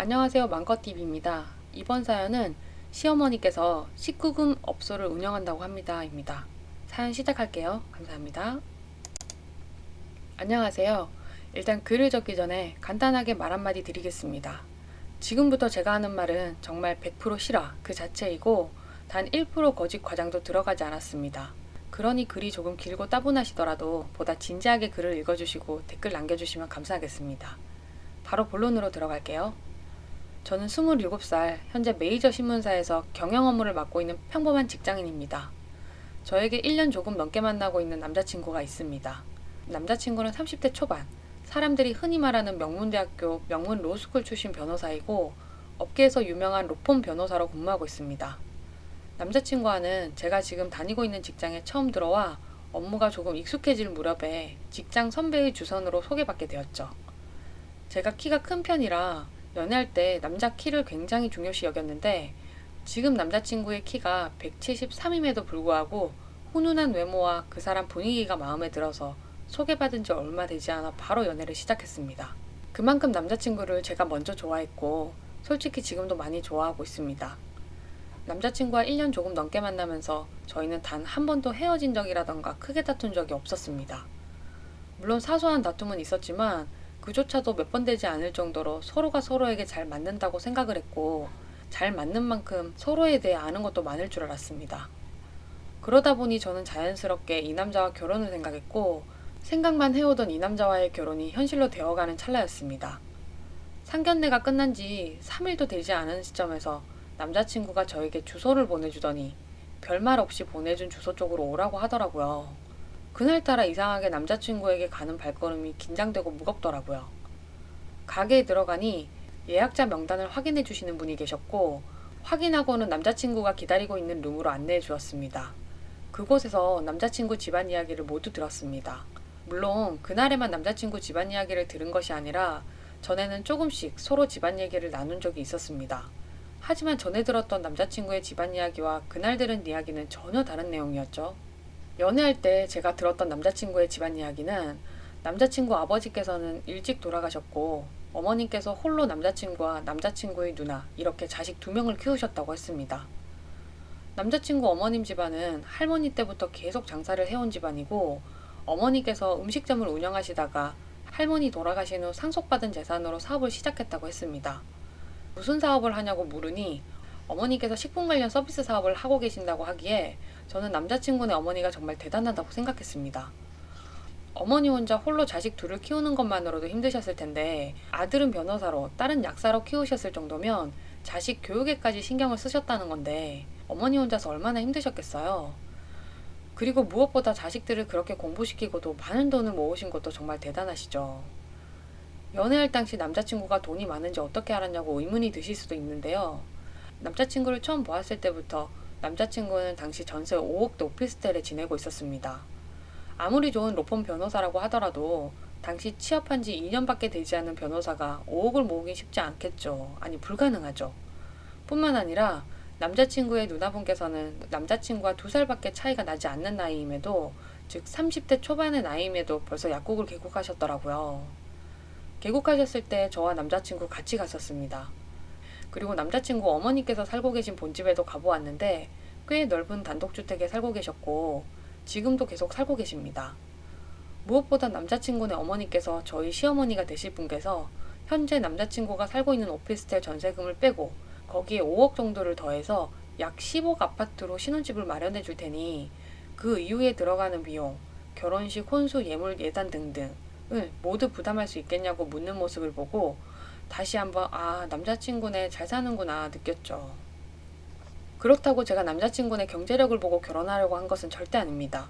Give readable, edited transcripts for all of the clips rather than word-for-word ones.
안녕하세요. 맘컷TV입니다. 이번 사연은 시어머니께서 19금 업소를 운영한다고 합니다. 사연 시작할게요. 감사합니다. 안녕하세요. 일단 글을 적기 전에 간단하게 말 한마디 드리겠습니다. 지금부터 제가 하는 말은 정말 100% 실화 그 자체이고 단 1% 거짓 과장도 들어가지 않았습니다. 그러니 글이 조금 길고 따분하시더라도 보다 진지하게 글을 읽어주시고 댓글 남겨주시면 감사하겠습니다. 바로 본론으로 들어갈게요. 저는 27살, 현재 메이저 신문사에서 경영 업무를 맡고 있는 평범한 직장인입니다. 저에게 1년 조금 넘게 만나고 있는 남자친구가 있습니다. 남자친구는 30대 초반, 사람들이 흔히 말하는 명문대학교, 명문 로스쿨 출신 변호사이고 업계에서 유명한 로펌 변호사로 근무하고 있습니다. 남자친구와는 제가 지금 다니고 있는 직장에 처음 들어와 업무가 조금 익숙해질 무렵에 직장 선배의 주선으로 소개받게 되었죠. 제가 키가 큰 편이라 연애할 때 남자 키를 굉장히 중요시 여겼는데 지금 남자친구의 키가 173임에도 불구하고 훈훈한 외모와 그 사람 분위기가 마음에 들어서 소개받은 지 얼마 되지 않아 바로 연애를 시작했습니다. 그만큼 남자친구를 제가 먼저 좋아했고 솔직히 지금도 많이 좋아하고 있습니다. 남자친구와 1년 조금 넘게 만나면서 저희는 단 한 번도 헤어진 적이라던가 크게 다툰 적이 없었습니다. 물론 사소한 다툼은 있었지만 그조차도 몇 번 되지 않을 정도로 서로가 서로에게 잘 맞는다고 생각을 했고 잘 맞는 만큼 서로에 대해 아는 것도 많을 줄 알았습니다. 그러다 보니 저는 자연스럽게 이 남자와 결혼을 생각했고 생각만 해오던 이 남자와의 결혼이 현실로 되어가는 찰나였습니다. 상견례가 끝난 지 3일도 되지 않은 시점에서 남자친구가 저에게 주소를 보내주더니 별말 없이 보내준 주소 쪽으로 오라고 하더라고요. 그날따라 이상하게 남자친구에게 가는 발걸음이 긴장되고 무겁더라고요. 가게에 들어가니 예약자 명단을 확인해 주시는 분이 계셨고 확인하고는 남자친구가 기다리고 있는 룸으로 안내해 주었습니다. 그곳에서 남자친구 집안 이야기를 모두 들었습니다. 물론 그날에만 남자친구 집안 이야기를 들은 것이 아니라 전에는 조금씩 서로 집안 얘기를 나눈 적이 있었습니다. 하지만 전에 들었던 남자친구의 집안 이야기와 그날 들은 이야기는 전혀 다른 내용이었죠. 연애할 때 제가 들었던 남자친구의 집안 이야기는 남자친구 아버지께서는 일찍 돌아가셨고 어머님께서 홀로 남자친구와 남자친구의 누나 이렇게 자식 2명을 키우셨다고 했습니다. 남자친구 어머님 집안은 할머니 때부터 계속 장사를 해온 집안이고 어머니께서 음식점을 운영하시다가 할머니 돌아가신 후 상속받은 재산으로 사업을 시작했다고 했습니다. 무슨 사업을 하냐고 물으니 어머니께서 식품 관련 서비스 사업을 하고 계신다고 하기에 저는 남자친구네 어머니가 정말 대단하다고 생각했습니다. 어머니 혼자 홀로 자식 둘을 키우는 것만으로도 힘드셨을 텐데 아들은 변호사로 딸은 약사로 키우셨을 정도면 자식 교육에까지 신경을 쓰셨다는 건데 어머니 혼자서 얼마나 힘드셨겠어요. 그리고 무엇보다 자식들을 그렇게 공부시키고도 많은 돈을 모으신 것도 정말 대단하시죠. 연애할 당시 남자친구가 돈이 많은지 어떻게 알았냐고 의문이 드실 수도 있는데요. 남자친구를 처음 보았을 때부터 남자친구는 당시 전세 5억대 오피스텔에 지내고 있었습니다. 아무리 좋은 로펌 변호사라고 하더라도 당시 취업한 지 2년밖에 되지 않은 변호사가 5억을 모으긴 쉽지 않겠죠. 아니 불가능하죠. 뿐만 아니라 남자친구의 누나분께서는 남자친구와 2살밖에 차이가 나지 않는 나이임에도 즉 30대 초반의 나이임에도 벌써 약국을 개국하셨더라고요. 개국하셨을 때 저와 남자친구 같이 갔었습니다. 그리고 남자친구 어머니께서 살고 계신 본집에도 가보았는데 꽤 넓은 단독주택에 살고 계셨고 지금도 계속 살고 계십니다. 무엇보다 남자친구네 어머니께서 저희 시어머니가 되실 분께서 현재 남자친구가 살고 있는 오피스텔 전세금을 빼고 거기에 5억 정도를 더해서 약 10억 아파트로 신혼집을 마련해 줄 테니 그 이후에 들어가는 비용, 결혼식, 혼수, 예물, 예단 등등을 모두 부담할 수 있겠냐고 묻는 모습을 보고 다시 한번 남자친구네 잘 사는구나 느꼈죠. 그렇다고 제가 남자친구네 경제력을 보고 결혼하려고 한 것은 절대 아닙니다.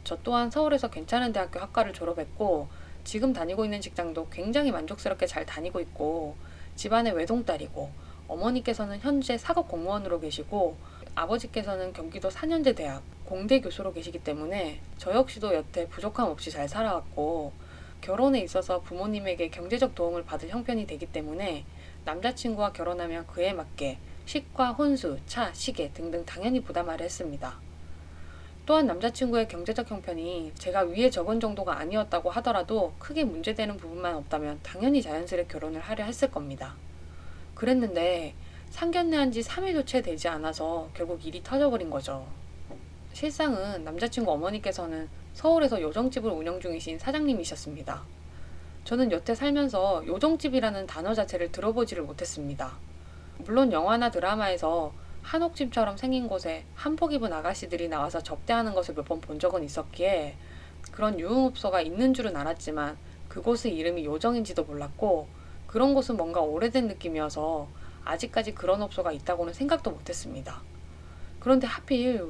저 또한 서울에서 괜찮은 대학교 학과를 졸업했고 지금 다니고 있는 직장도 굉장히 만족스럽게 잘 다니고 있고 집안의 외동딸이고 어머니께서는 현재 사급 공무원으로 계시고 아버지께서는 경기도 4년제 대학 공대 교수로 계시기 때문에 저 역시도 여태 부족함 없이 잘 살아왔고 결혼에 있어서 부모님에게 경제적 도움을 받을 형편이 되기 때문에 남자친구와 결혼하면 그에 맞게 식과 혼수, 차, 시계 등등 당연히 부담하려 했습니다. 또한 남자친구의 경제적 형편이 제가 위에 적은 정도가 아니었다고 하더라도 크게 문제되는 부분만 없다면 당연히 자연스레 결혼을 하려 했을 겁니다. 그랬는데 상견례한 지 3일도 채 되지 않아서 결국 일이 터져버린 거죠. 실상은 남자친구 어머니께서는 서울에서 요정집을 운영 중이신 사장님이셨습니다. 저는 여태 살면서 요정집이라는 단어 자체를 들어보지를 못했습니다. 물론 영화나 드라마에서 한옥집처럼 생긴 곳에 한복 입은 아가씨들이 나와서 접대하는 것을 몇 번 본 적은 있었기에 그런 유흥업소가 있는 줄은 알았지만 그곳의 이름이 요정인지도 몰랐고 그런 곳은 뭔가 오래된 느낌이어서 아직까지 그런 업소가 있다고는 생각도 못했습니다. 그런데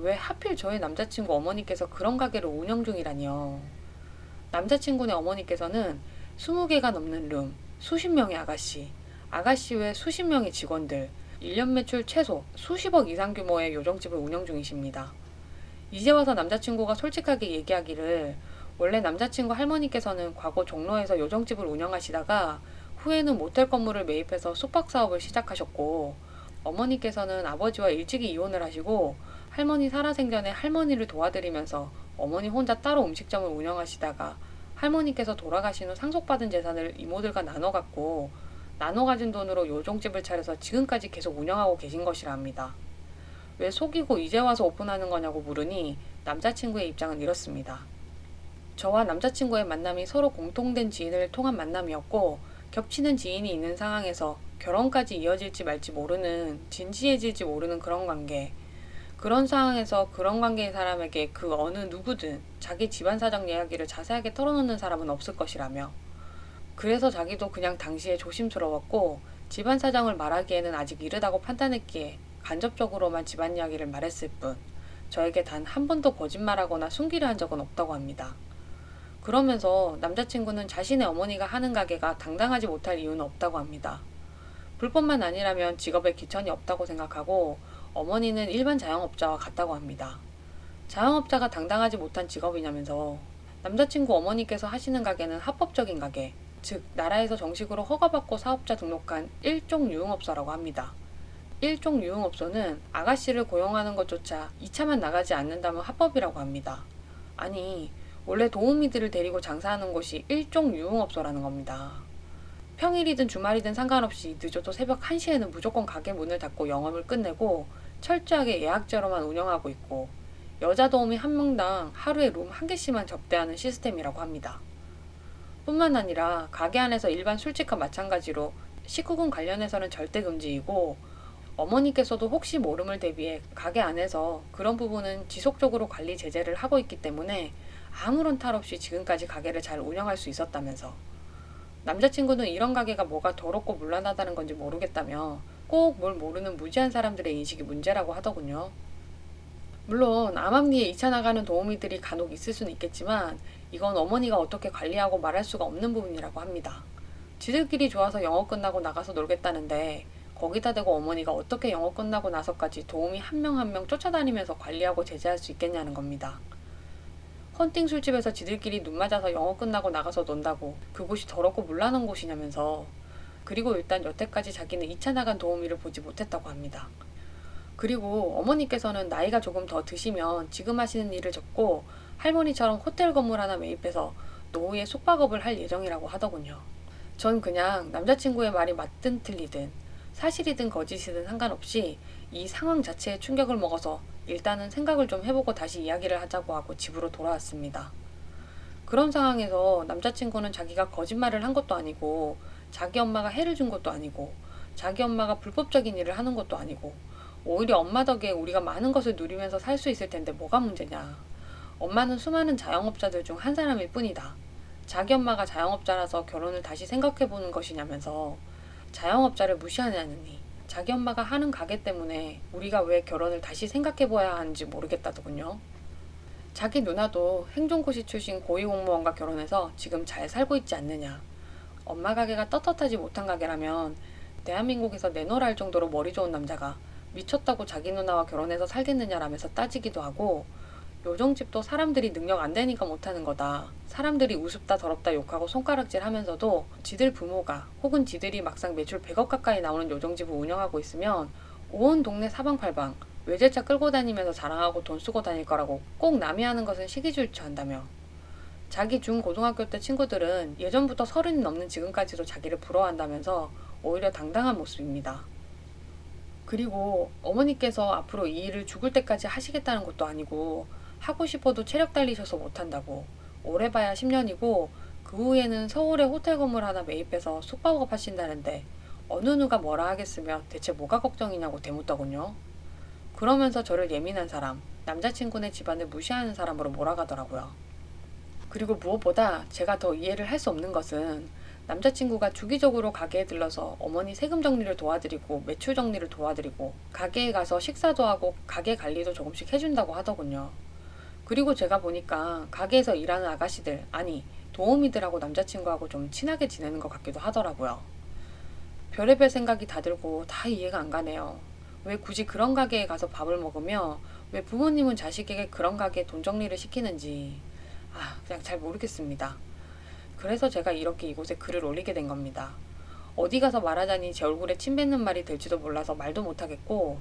왜 하필 저의 남자친구 어머니께서 그런 가게를 운영 중이라니요. 남자친구네 어머니께서는 20개가 넘는 룸, 수십 명의 아가씨 외 수십 명의 직원들, 1년 매출 최소 수십억 이상 규모의 요정집을 운영 중이십니다. 이제 와서 남자친구가 솔직하게 얘기하기를 원래 남자친구 할머니께서는 과거 종로에서 요정집을 운영하시다가 후에는 모텔 건물을 매입해서 숙박 사업을 시작하셨고 어머니께서는 아버지와 일찍이 이혼을 하시고 할머니 살아생전에 할머니를 도와드리면서 어머니 혼자 따로 음식점을 운영하시다가 할머니께서 돌아가신 후 상속받은 재산을 이모들과 나눠 갖고 나눠 가진 돈으로 요정집을 차려서 지금까지 계속 운영하고 계신 것이라 합니다. 왜 속이고 이제 와서 오픈하는 거냐고 물으니 남자친구의 입장은 이렇습니다. 저와 남자친구의 만남이 서로 공통된 지인을 통한 만남이었고 겹치는 지인이 있는 상황에서 결혼까지 이어질지 말지 모르는 진지해질지 모르는 그런 관계. 그런 상황에서 그런 관계의 사람에게 그 어느 누구든 자기 집안 사정 이야기를 자세하게 털어놓는 사람은 없을 것이라며. 그래서 자기도 그냥 당시에 조심스러웠고 집안 사정을 말하기에는 아직 이르다고 판단했기에 간접적으로만 집안 이야기를 말했을 뿐 저에게 단 한 번도 거짓말하거나 숨기려 한 적은 없다고 합니다. 그러면서 남자친구는 자신의 어머니가 하는 가게가 당당하지 못할 이유는 없다고 합니다. 불법만 아니라면 직업에 귀천이 없다고 생각하고 어머니는 일반 자영업자와 같다고 합니다. 자영업자가 당당하지 못한 직업이냐면서 남자친구 어머니께서 하시는 가게는 합법적인 가게, 즉 나라에서 정식으로 허가받고 사업자 등록한 일종 유흥업소라고 합니다. 일종 유흥업소는 아가씨를 고용하는 것조차 2차만 나가지 않는다면 합법이라고 합니다. 아니, 원래 도우미들을 데리고 장사하는 곳이 일종 유흥업소라는 겁니다. 평일이든 주말이든 상관없이 늦어도 새벽 1시에는 무조건 가게 문을 닫고 영업을 끝내고 철저하게 예약제로만 운영하고 있고 여자 도우미 한 명당 하루에 룸 1개씩만 접대하는 시스템이라고 합니다. 뿐만 아니라 가게 안에서 일반 술집과 마찬가지로 식구금 관련해서는 절대 금지이고 어머니께서도 혹시 모름을 대비해 가게 안에서 그런 부분은 지속적으로 관리 제재를 하고 있기 때문에 아무런 탈 없이 지금까지 가게를 잘 운영할 수 있었다면서 남자친구는 이런 가게가 뭐가 더럽고 문란하다는 건지 모르겠다며 꼭 뭘 모르는 무지한 사람들의 인식이 문제라고 하더군요. 물론 암암리에 2차 나가는 도우미들이 간혹 있을 수는 있겠지만 이건 어머니가 어떻게 관리하고 말할 수가 없는 부분이라고 합니다. 지들끼리 좋아서 영업 끝나고 나가서 놀겠다는데 거기다 대고 어머니가 어떻게 영업 끝나고 나서까지 도우미 한 명 한 명 쫓아다니면서 관리하고 제재할 수 있겠냐는 겁니다. 헌팅 술집에서 지들끼리 눈 맞아서 영업 끝나고 나가서 논다고 그곳이 더럽고 문란한 곳이냐면서 그리고 일단 여태까지 자기는 2차 나간 도우미를 보지 못했다고 합니다. 그리고 어머니께서는 나이가 조금 더 드시면 지금 하시는 일을 접고 할머니처럼 호텔 건물 하나 매입해서 노후에 숙박업을 할 예정이라고 하더군요. 전 그냥 남자친구의 말이 맞든 틀리든 사실이든 거짓이든 상관없이 이 상황 자체에 충격을 먹어서 일단은 생각을 좀 해보고 다시 이야기를 하자고 하고 집으로 돌아왔습니다. 그런 상황에서 남자친구는 자기가 거짓말을 한 것도 아니고 자기 엄마가 해를 준 것도 아니고 자기 엄마가 불법적인 일을 하는 것도 아니고 오히려 엄마 덕에 우리가 많은 것을 누리면서 살 수 있을 텐데 뭐가 문제냐. 엄마는 수많은 자영업자들 중 한 사람일 뿐이다. 자기 엄마가 자영업자라서 결혼을 다시 생각해보는 것이냐면서 자영업자를 무시하냐느니 자기 엄마가 하는 가게 때문에 우리가 왜 결혼을 다시 생각해봐야 하는지 모르겠다더군요. 자기 누나도 행정고시 출신 고위공무원과 결혼해서 지금 잘 살고 있지 않느냐. 엄마 가게가 떳떳하지 못한 가게라면 대한민국에서 내놓으라 할 정도로 머리 좋은 남자가 미쳤다고 자기 누나와 결혼해서 살겠느냐라면서 따지기도 하고 요정집도 사람들이 능력 안 되니까 못하는 거다. 사람들이 우습다 더럽다 욕하고 손가락질 하면서도 지들 부모가 혹은 지들이 막상 매출 100억 가까이 나오는 요정집을 운영하고 있으면 온 동네 사방팔방 외제차 끌고 다니면서 자랑하고 돈 쓰고 다닐 거라고 꼭 남이 하는 것은 시기질투한다며. 자기 중고등학교 때 친구들은 예전부터 30이 넘는 지금까지도 자기를 부러워한다면서 오히려 당당한 모습입니다. 그리고 어머니께서 앞으로 이 일을 죽을 때까지 하시겠다는 것도 아니고 하고 싶어도 체력 달리셔서 못한다고 오래 봐야 10년이고 그 후에는 서울에 호텔 건물 하나 매입해서 숙박업 하신다는데 어느 누가 뭐라 하겠으며 대체 뭐가 걱정이냐고 대묻더군요. 그러면서 저를 예민한 사람, 남자친구네 집안을 무시하는 사람으로 몰아가더라고요. 그리고 무엇보다 제가 더 이해를 할 수 없는 것은 남자친구가 주기적으로 가게에 들러서 어머니 세금 정리를 도와드리고 매출 정리를 도와드리고 가게에 가서 식사도 하고 가게 관리도 조금씩 해준다고 하더군요. 그리고 제가 보니까 가게에서 일하는 아가씨들, 아니 도우미들하고 남자친구하고 좀 친하게 지내는 것 같기도 하더라고요. 별의별 생각이 다 들고 다 이해가 안 가네요. 왜 굳이 그런 가게에 가서 밥을 먹으며 왜 부모님은 자식에게 그런 가게에 돈 정리를 시키는지 그냥 잘 모르겠습니다. 그래서 제가 이렇게 이곳에 글을 올리게 된 겁니다. 어디 가서 말하자니 제 얼굴에 침 뱉는 말이 될지도 몰라서 말도 못하겠고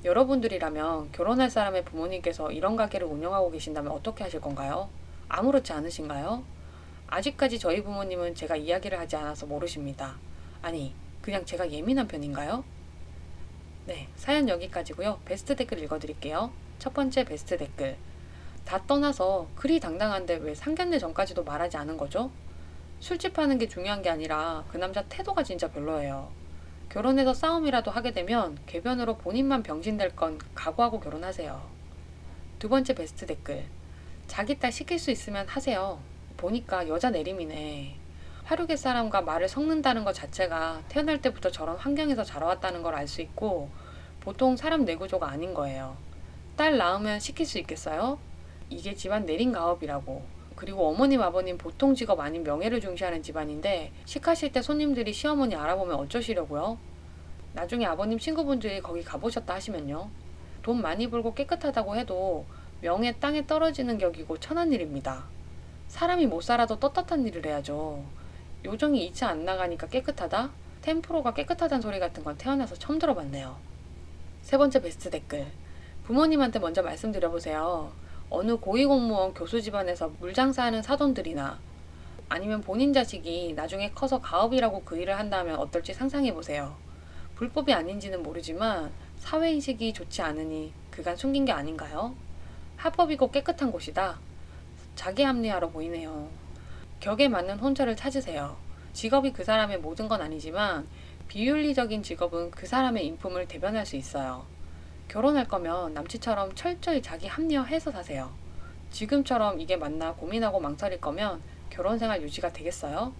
여러분들이라면 결혼할 사람의 부모님께서 이런 가게를 운영하고 계신다면 어떻게 하실 건가요? 아무렇지 않으신가요? 아직까지 저희 부모님은 제가 이야기를 하지 않아서 모르십니다. 아니, 그냥 제가 예민한 편인가요? 네, 사연 여기까지고요. 베스트 댓글 읽어드릴게요. 첫 번째 베스트 댓글. 다 떠나서 그리 당당한데 왜 상견례 전까지도 말하지 않은 거죠? 술집 하는 게 중요한 게 아니라 그 남자 태도가 진짜 별로예요. 결혼해서 싸움이라도 하게 되면 궤변으로 본인만 병신될 건 각오하고 결혼하세요. 두 번째 베스트 댓글. 자기 딸 시킬 수 있으면 하세요. 보니까 여자 내림이네. 화류계 사람과 말을 섞는다는 것 자체가 태어날 때부터 저런 환경에서 자라왔다는 걸 알 수 있고 보통 사람 내구조가 아닌 거예요. 딸 낳으면 시킬 수 있겠어요? 이게 집안 내린 가업이라고. 그리고 어머님 아버님 보통 직업 아닌 명예를 중시하는 집안인데 식하실 때 손님들이 시어머니 알아보면 어쩌시려고요? 나중에 아버님 친구분들이 거기 가보셨다 하시면요. 돈 많이 벌고 깨끗하다고 해도 명예 땅에 떨어지는 격이고 천한 일입니다. 사람이 못 살아도 떳떳한 일을 해야죠. 요정이 이차 안 나가니까 깨끗하다? 템프로가 깨끗하단 소리 같은 건 태어나서 처음 들어봤네요. 세 번째 베스트 댓글. 부모님한테 먼저 말씀드려보세요. 어느 고위공무원 교수 집안에서 물장사하는 사돈들이나 아니면 본인 자식이 나중에 커서 가업이라고 그 일을 한다면 어떨지 상상해보세요. 불법이 아닌지는 모르지만 사회인식이 좋지 않으니 그간 숨긴 게 아닌가요? 합법이고 깨끗한 곳이다. 자기 합리화로 보이네요. 격에 맞는 혼처를 찾으세요. 직업이 그 사람의 모든 건 아니지만 비윤리적인 직업은 그 사람의 인품을 대변할 수 있어요. 결혼할 거면 남친처럼 철저히 자기 합리화해서 사세요. 지금처럼 이게 맞나 고민하고 망설일 거면 결혼 생활 유지가 되겠어요?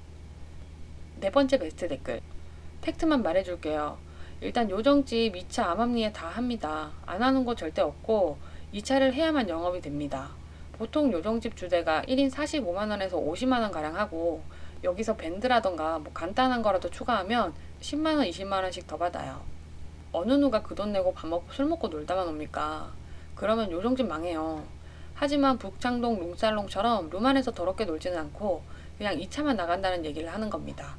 네 번째 베스트 댓글. 팩트만 말해줄게요. 일단 요정집 2차 암암리에 다 합니다. 안 하는 거 절대 없고 2차를 해야만 영업이 됩니다. 보통 요정집 주대가 1인 45만원에서 50만원 가량 하고 여기서 밴드라던가 뭐 간단한 거라도 추가하면 10만원, 20만원씩 더 받아요. 어느 누가 그 돈 내고 밥 먹고 술 먹고 놀다만 옵니까? 그러면 요정집 망해요. 하지만 북창동 룸살롱처럼 룸 안에서 더럽게 놀지는 않고 그냥 2차만 나간다는 얘기를 하는 겁니다.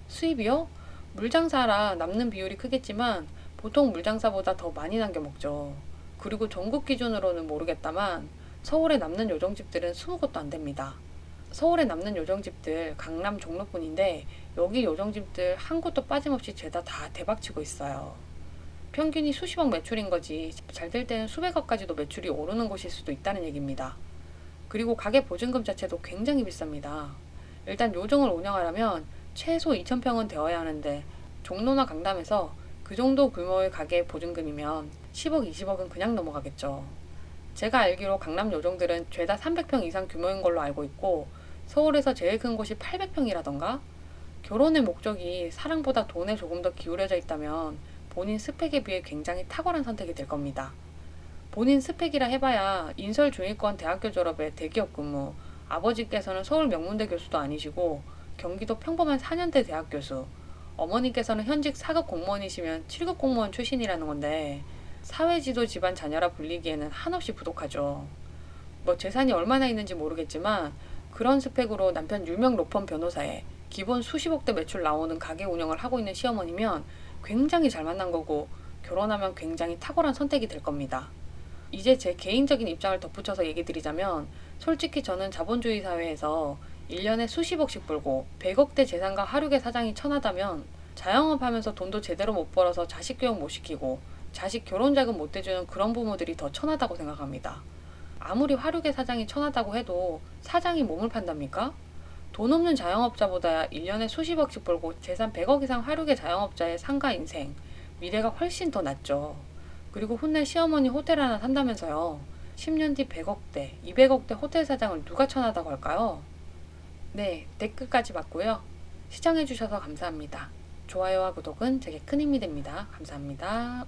수입이요? 물장사라 남는 비율이 크겠지만 보통 물장사보다 더 많이 남겨 먹죠. 그리고 전국 기준으로는 모르겠다만 서울에 남는 요정집들은 20곳도 안 됩니다. 서울에 남는 요정집들 강남 종로뿐인데 여기 요정집들 한 곳도 빠짐없이 죄다 다 대박치고 있어요. 평균이 수십억 매출인 거지 잘 될 때는 수백억까지도 매출이 오르는 곳일 수도 있다는 얘기입니다. 그리고 가게 보증금 자체도 굉장히 비쌉니다. 일단 요정을 운영하려면 최소 2,000평은 되어야 하는데 종로나 강남에서 그 정도 규모의 가게 보증금이면 10억, 20억은 그냥 넘어가겠죠. 제가 알기로 강남 요정들은 죄다 300평 이상 규모인 걸로 알고 있고 서울에서 제일 큰 곳이 800평이라던가? 결혼의 목적이 사랑보다 돈에 조금 더 기울여져 있다면 본인 스펙에 비해 굉장히 탁월한 선택이 될 겁니다. 본인 스펙이라 해봐야 인설 중위권 대학교 졸업에 대기업 근무, 아버지께서는 서울 명문대 교수도 아니시고 경기도 평범한 4년대 대학 교수, 어머니께서는 현직 4급 공무원이시면 7급 공무원 출신이라는 건데 사회지도 집안 자녀라 불리기에는 한없이 부족하죠. 뭐 재산이 얼마나 있는지 모르겠지만 그런 스펙으로 남편 유명 로펌 변호사에 기본 수십억대 매출 나오는 가게 운영을 하고 있는 시어머니면 굉장히 잘 만난 거고 결혼하면 굉장히 탁월한 선택이 될 겁니다. 이제 제 개인적인 입장을 덧붙여서 얘기 드리자면 솔직히 저는 자본주의 사회에서 1년에 수십억씩 벌고 100억대 재산가 하류계 사장이 천하다면 자영업 하면서 돈도 제대로 못 벌어서 자식 교육 못 시키고 자식 결혼 자금 못 대주는 그런 부모들이 더 천하다고 생각합니다. 아무리 화류계 사장이 천하다고 해도 사장이 몸을 판답니까? 돈 없는 자영업자보다 1년에 수십억씩 벌고 재산 100억 이상 화류계 자영업자의 상가 인생, 미래가 훨씬 더 낫죠. 그리고 훗날 시어머니 호텔 하나 산다면서요. 10년 뒤 100억대, 200억대 호텔 사장을 누가 천하다고 할까요? 네, 댓글까지 봤고요. 시청해주셔서 감사합니다. 좋아요와 구독은 제게 큰 힘이 됩니다. 감사합니다.